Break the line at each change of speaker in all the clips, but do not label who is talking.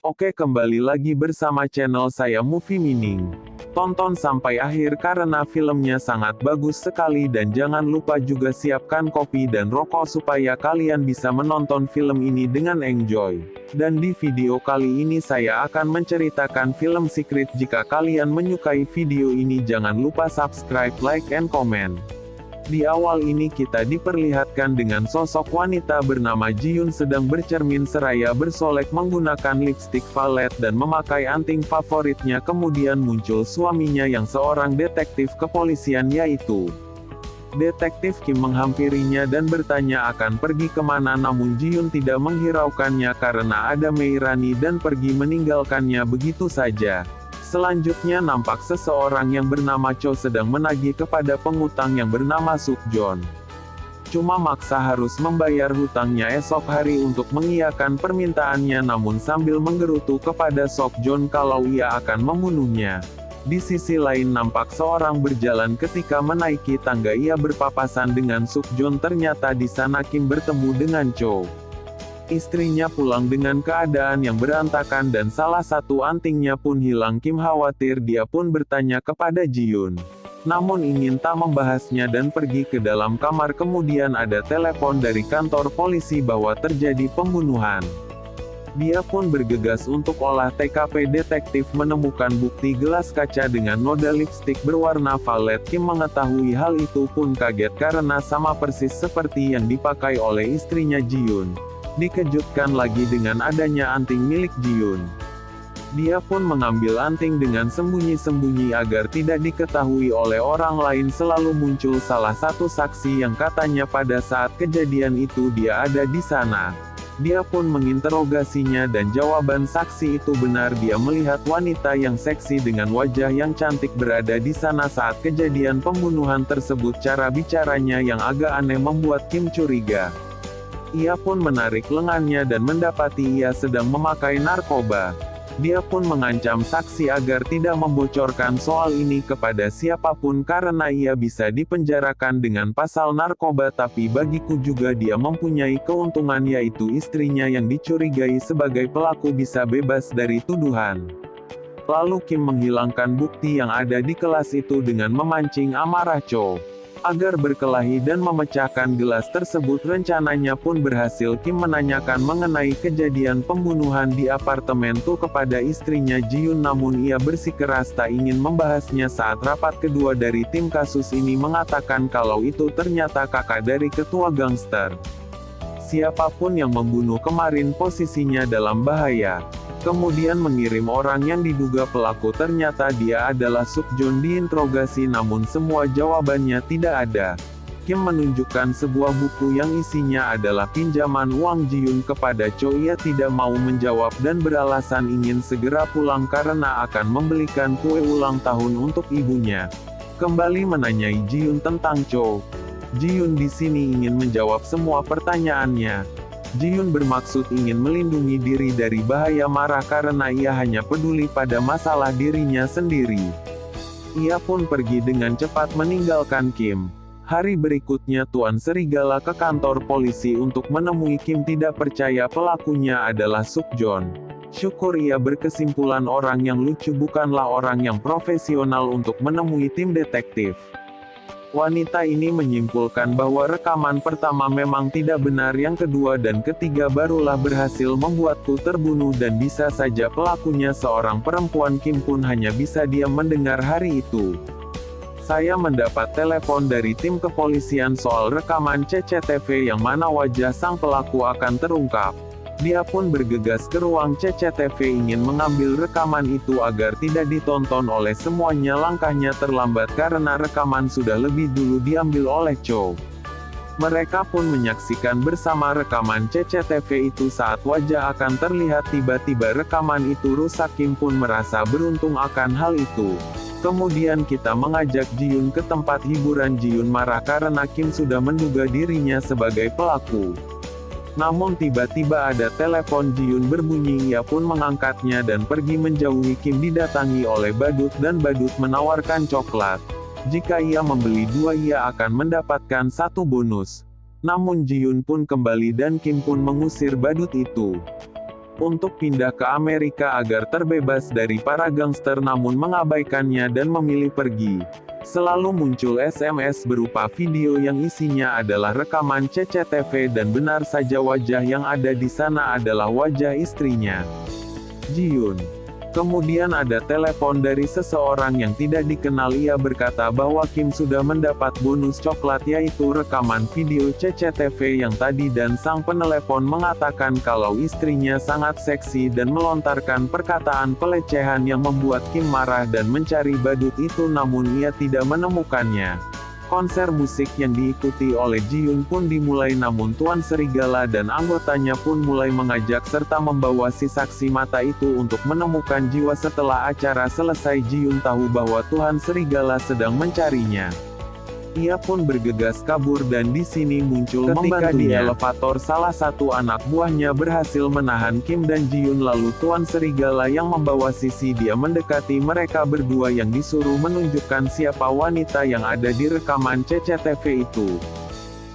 Oke, kembali lagi bersama channel saya Movie Mining. Tonton sampai akhir karena filmnya sangat bagus sekali dan jangan lupa juga siapkan kopi dan rokok supaya kalian bisa menonton film ini dengan enjoy. Dan di video kali ini saya akan menceritakan film Secret. Jika kalian menyukai video ini jangan lupa subscribe, like, and comment. Di awal ini kita diperlihatkan dengan sosok wanita bernama Ji-yoon sedang bercermin seraya bersolek menggunakan lipstik valet dan memakai anting favoritnya. Kemudian muncul suaminya yang seorang detektif kepolisian yaitu Detektif Kim menghampirinya dan bertanya akan pergi kemana, namun Ji-yoon tidak menghiraukannya karena ada Mei Rani dan pergi meninggalkannya begitu saja. Selanjutnya nampak seseorang yang bernama Cho sedang menagih kepada pengutang yang bernama Suk-jon. Cuma maksa harus membayar hutangnya esok hari untuk mengiyakan permintaannya, namun sambil menggerutu kepada Suk-jon kalau ia akan membunuhnya. Di sisi lain nampak seorang berjalan ketika menaiki tangga ia berpapasan dengan Suk-jon. Ternyata di sana Kim bertemu dengan Cho. Istrinya pulang dengan keadaan yang berantakan dan salah satu antingnya pun hilang. Kim khawatir, dia pun bertanya kepada Ji-yoon. Namun ingin tak membahasnya dan pergi ke dalam kamar. Kemudian ada telepon dari kantor polisi bahwa terjadi pembunuhan. Dia pun bergegas untuk olah TKP. Detektif menemukan bukti gelas kaca dengan noda lipstik berwarna valet. Kim mengetahui hal itu pun kaget karena sama persis seperti yang dipakai oleh istrinya Ji-yoon. Dikejutkan lagi dengan adanya anting milik Ji-yoon. Dia pun mengambil anting dengan sembunyi-sembunyi agar tidak diketahui oleh orang lain. Selalu muncul salah satu saksi yang katanya pada saat kejadian itu dia ada di sana. Dia pun menginterogasinya dan jawaban saksi itu benar. Dia melihat wanita yang seksi dengan wajah yang cantik berada di sana saat kejadian pembunuhan tersebut. Cara bicaranya yang agak aneh membuat Kim curiga. Ia pun menarik lengannya dan mendapati ia sedang memakai narkoba. Dia pun mengancam saksi agar tidak membocorkan soal ini kepada siapapun karena ia bisa dipenjarakan dengan pasal narkoba. Tapi bagiku juga dia mempunyai keuntungan, yaitu istrinya yang dicurigai sebagai pelaku bisa bebas dari tuduhan. Lalu Kim menghilangkan bukti yang ada di kelas itu dengan memancing amarah Cho agar berkelahi dan memecahkan gelas tersebut. Rencananya pun berhasil. Kim menanyakan mengenai kejadian pembunuhan di apartemen itu kepada istrinya Ji-yoon, namun ia bersikeras tak ingin membahasnya. Saat rapat kedua dari tim kasus ini mengatakan kalau itu ternyata kakak dari ketua gangster. Siapapun yang membunuh kemarin posisinya dalam bahaya. Kemudian mengirim orang yang diduga pelaku. Ternyata dia adalah Suk-jon. Diinterogasi namun semua jawabannya tidak ada. Kim menunjukkan sebuah buku yang isinya adalah pinjaman uang Ji-yoon kepada Cho. Ia tidak mau menjawab dan beralasan ingin segera pulang karena akan membelikan kue ulang tahun untuk ibunya. Kembali menanyai Ji-yoon tentang Cho. Ji-yoon di sini ingin menjawab semua pertanyaannya. Ji-yoon bermaksud ingin melindungi diri dari bahaya marah karena ia hanya peduli pada masalah dirinya sendiri. Ia pun pergi dengan cepat meninggalkan Kim. Hari berikutnya Tuan Serigala ke kantor polisi untuk menemui Kim. Tidak percaya pelakunya adalah Suk-jon. Syukur ia berkesimpulan orang yang lucu bukanlah orang yang profesional untuk menemui tim detektif. Wanita ini menyimpulkan bahwa rekaman pertama memang tidak benar, yang kedua dan ketiga barulah berhasil membuatku terbunuh dan bisa saja pelakunya seorang perempuan. Kim pun hanya bisa diam mendengar hari itu. Saya mendapat telepon dari tim kepolisian soal rekaman CCTV yang mana wajah sang pelaku akan terungkap. Dia pun bergegas ke ruang CCTV ingin mengambil rekaman itu agar tidak ditonton oleh semuanya. Langkahnya terlambat karena rekaman sudah lebih dulu diambil oleh Cho. Mereka pun menyaksikan bersama rekaman CCTV itu saat wajah akan terlihat. Tiba-tiba rekaman itu rusak. Kim pun merasa beruntung akan hal itu. Kemudian kita mengajak Ji-yoon ke tempat hiburan. Ji-yoon marah karena Kim sudah menduga dirinya sebagai pelaku. Namun tiba-tiba ada telepon Ji-yoon berbunyi. Ia pun mengangkatnya dan pergi menjauhi Kim. Didatangi oleh badut dan badut menawarkan coklat. Jika ia membeli 2 ia akan mendapatkan 1 bonus. Namun Ji-yoon pun kembali dan Kim pun mengusir badut itu. untuk pindah ke Amerika agar terbebas dari para gangster namun mengabaikannya dan memilih pergi. Selalu muncul SMS berupa video yang isinya adalah rekaman CCTV dan benar saja wajah yang ada di sana adalah wajah istrinya, Ji-yoon. Kemudian ada telepon dari seseorang yang tidak dikenal. Ia berkata bahwa Kim sudah mendapat bonus coklat yaitu rekaman video CCTV yang tadi dan sang penelepon mengatakan kalau istrinya sangat seksi dan melontarkan perkataan pelecehan yang membuat Kim marah dan mencari badut itu namun ia tidak menemukannya. Konser musik yang diikuti oleh Ji-yoon pun dimulai namun Tuan Serigala dan anggotanya pun mulai mengajak serta membawa si saksi mata itu untuk menemukan jiwa. Setelah acara selesai Ji-yoon tahu bahwa Tuan Serigala sedang mencarinya. Ia pun bergegas kabur dan di sini muncul ketika di elevator salah satu anak buahnya berhasil menahan Kim dan Ji-yoon lalu Tuan Serigala yang membawa Sisi dia mendekati mereka berdua yang disuruh menunjukkan siapa wanita yang ada di rekaman CCTV itu.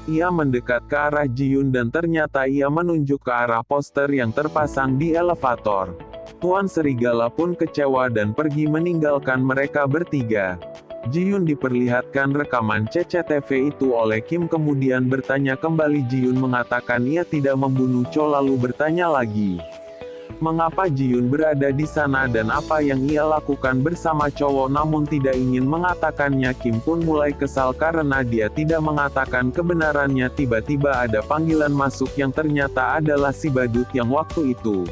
Ia mendekat ke arah Ji-yoon dan ternyata ia menunjuk ke arah poster yang terpasang di elevator. Tuan Serigala pun kecewa dan pergi meninggalkan mereka bertiga. Ji-yoon diperlihatkan rekaman CCTV itu oleh Kim kemudian bertanya kembali. Ji-yoon mengatakan ia tidak membunuh Cho lalu bertanya lagi, mengapa Ji-yoon berada di sana dan apa yang ia lakukan bersama cowok namun tidak ingin mengatakannya. Kim pun mulai kesal karena dia tidak mengatakan kebenarannya. Tiba-tiba ada panggilan masuk yang ternyata adalah si badut yang waktu itu.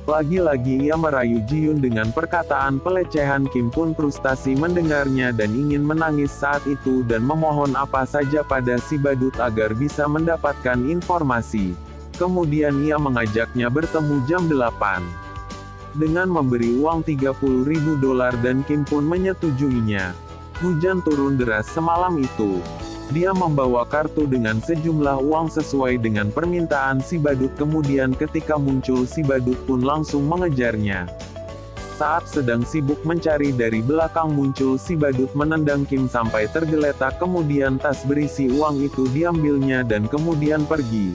Lagi-lagi ia merayu Ji-yoon dengan perkataan pelecehan. Kim pun frustasi mendengarnya dan ingin menangis saat itu dan memohon apa saja pada si badut agar bisa mendapatkan informasi. Kemudian ia mengajaknya bertemu jam 8. Dengan memberi uang $30.000 dan Kim pun menyetujuinya. Hujan turun deras semalam itu. Dia membawa kartu dengan sejumlah uang sesuai dengan permintaan si badut. Kemudian ketika muncul si badut pun langsung mengejarnya. Saat sedang sibuk mencari dari belakang muncul si badut menendang Kim sampai tergeletak kemudian tas berisi uang itu diambilnya dan kemudian pergi.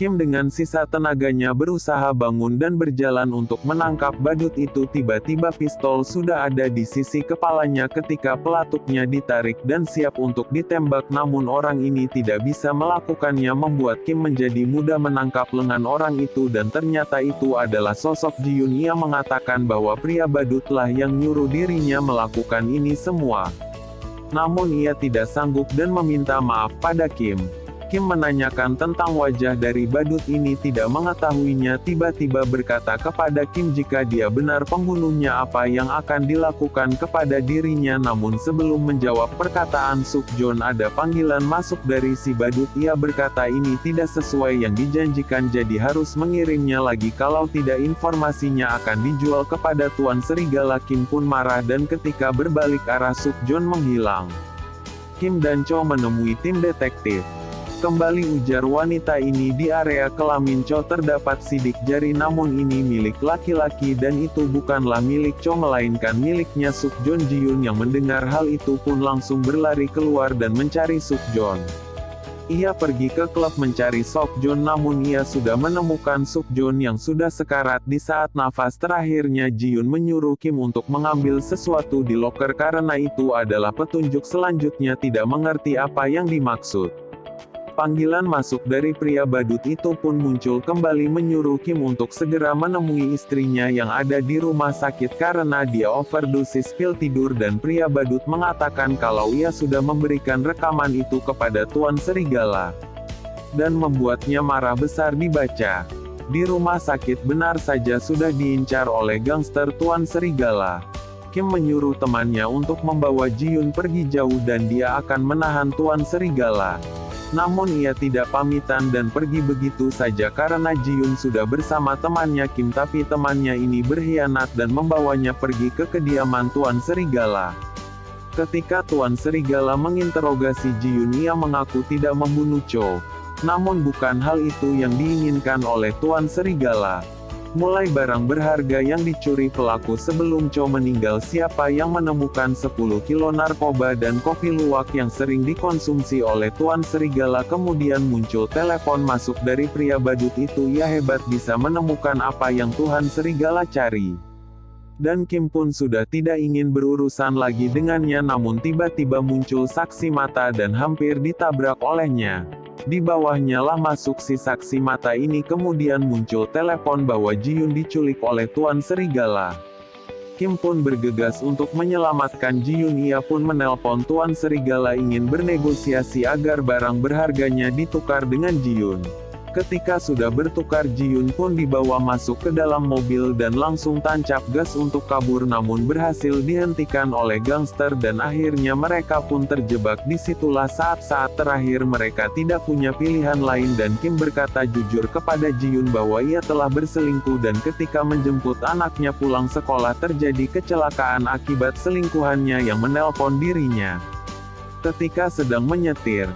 Kim dengan sisa tenaganya berusaha bangun dan berjalan untuk menangkap badut itu. Tiba-tiba pistol sudah ada di sisi kepalanya ketika pelatuknya ditarik dan siap untuk ditembak namun orang ini tidak bisa melakukannya membuat Kim menjadi mudah menangkap lengan orang itu dan ternyata itu adalah sosok Ji-yoon. Ia mengatakan bahwa pria badutlah yang nyuruh dirinya melakukan ini semua. Namun ia tidak sanggup dan meminta maaf pada Kim. Kim menanyakan tentang wajah dari badut ini tidak mengetahuinya tiba-tiba berkata kepada Kim jika dia benar pembunuhnya apa yang akan dilakukan kepada dirinya namun sebelum menjawab perkataan Suk-joon ada panggilan masuk dari si badut. Ia berkata ini tidak sesuai yang dijanjikan jadi harus mengirimnya lagi kalau tidak informasinya akan dijual kepada Tuan Serigala. Kim pun marah dan ketika berbalik arah Suk-joon menghilang. Kim dan Cho menemui tim detektif. Kembali ujar wanita ini di area kelamin Cho terdapat sidik jari namun ini milik laki-laki dan itu bukanlah milik Cho melainkan miliknya Suk-joon. Ji-yoon yang mendengar hal itu pun langsung berlari keluar dan mencari Suk-joon. Ia pergi ke klub mencari Suk-joon namun ia sudah menemukan Suk-joon yang sudah sekarat. Di saat nafas terakhirnya Ji-yoon menyuruh Kim untuk mengambil sesuatu di loker karena itu adalah petunjuk selanjutnya. Tidak mengerti apa yang dimaksud. Panggilan masuk dari pria badut itu pun muncul kembali menyuruh Kim untuk segera menemui istrinya yang ada di rumah sakit karena dia overdosis pil tidur dan pria badut mengatakan kalau ia sudah memberikan rekaman itu kepada Tuan Serigala. Dan membuatnya marah besar dibaca. Di rumah sakit benar saja sudah diincar oleh gangster Tuan Serigala. Kim menyuruh temannya untuk membawa Ji-yoon pergi jauh dan dia akan menahan Tuan Serigala. Namun ia tidak pamitan dan pergi begitu saja karena Ji-yoon sudah bersama temannya Kim tapi temannya ini berkhianat dan membawanya pergi ke kediaman Tuan Serigala. Ketika Tuan Serigala menginterogasi Ji-yoon ia mengaku tidak membunuh Cho. Namun bukan hal itu yang diinginkan oleh Tuan Serigala. Mulai barang berharga yang dicuri pelaku sebelum Cho meninggal, siapa yang menemukan 10 kilo narkoba dan kopi luwak yang sering dikonsumsi oleh Tuan Serigala. Kemudian muncul telepon masuk dari pria badut itu. Ya hebat, bisa menemukan apa yang Tuan Serigala cari. Dan Kim pun sudah tidak ingin berurusan lagi dengannya, namun tiba-tiba muncul saksi mata dan hampir ditabrak olehnya. Di bawahnya lah masuk si saksi mata ini. Kemudian muncul telepon bahwa Ji-Yun diculik oleh Tuan Serigala. Kim pun bergegas untuk menyelamatkan Ji-Yun. Ia pun menelpon Tuan Serigala ingin bernegosiasi agar barang berharganya ditukar dengan Ji-Yun. Ketika sudah bertukar, Ji-Yun pun dibawa masuk ke dalam mobil dan langsung tancap gas untuk kabur, namun berhasil dihentikan oleh gangster dan akhirnya mereka pun terjebak. Disitulah saat-saat terakhir mereka tidak punya pilihan lain dan Kim berkata jujur kepada Ji-Yun bahwa ia telah berselingkuh dan ketika menjemput anaknya pulang sekolah terjadi kecelakaan akibat selingkuhannya yang menelpon dirinya. Ketika sedang menyetir,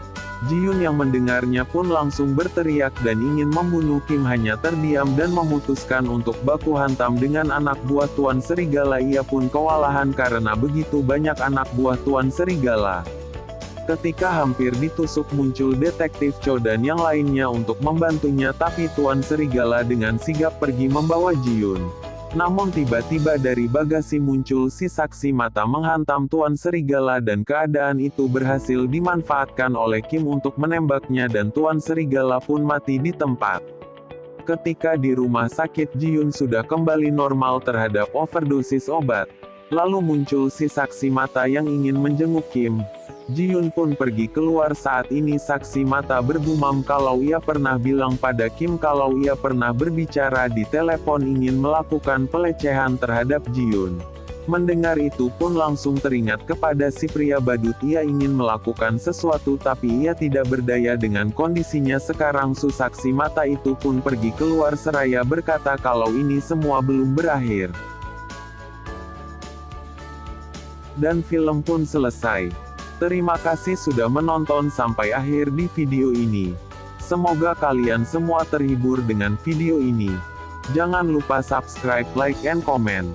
Ji-Yun yang mendengarnya pun langsung berteriak dan ingin membunuh Kim, hanya terdiam dan memutuskan untuk baku hantam dengan anak buah Tuan Serigala. Ia pun kewalahan karena begitu banyak anak buah Tuan Serigala. Ketika hampir ditusuk, muncul detektif Cho dan yang lainnya untuk membantunya, tapi Tuan Serigala dengan sigap pergi membawa Ji-Yun. Namun tiba-tiba dari bagasi muncul si saksi mata menghantam Tuan Serigala dan keadaan itu berhasil dimanfaatkan oleh Kim untuk menembaknya dan Tuan Serigala pun mati di tempat. Ketika di rumah sakit, Ji-Yun sudah kembali normal terhadap overdosis obat. Lalu muncul si saksi mata yang ingin menjenguk Kim. Ji-Yun pun pergi keluar. Saat ini saksi mata bergumam kalau ia pernah bilang pada Kim kalau ia pernah berbicara di telepon ingin melakukan pelecehan terhadap Ji-Yun. Mendengar itu pun langsung teringat kepada si pria badut. Ia ingin melakukan sesuatu tapi ia tidak berdaya dengan kondisinya sekarang. Saksi mata itu pun pergi keluar seraya berkata kalau ini semua belum berakhir. Dan film pun selesai. Terima kasih sudah menonton sampai akhir di video ini. Semoga kalian semua terhibur dengan video ini. Jangan lupa subscribe, like, and comment.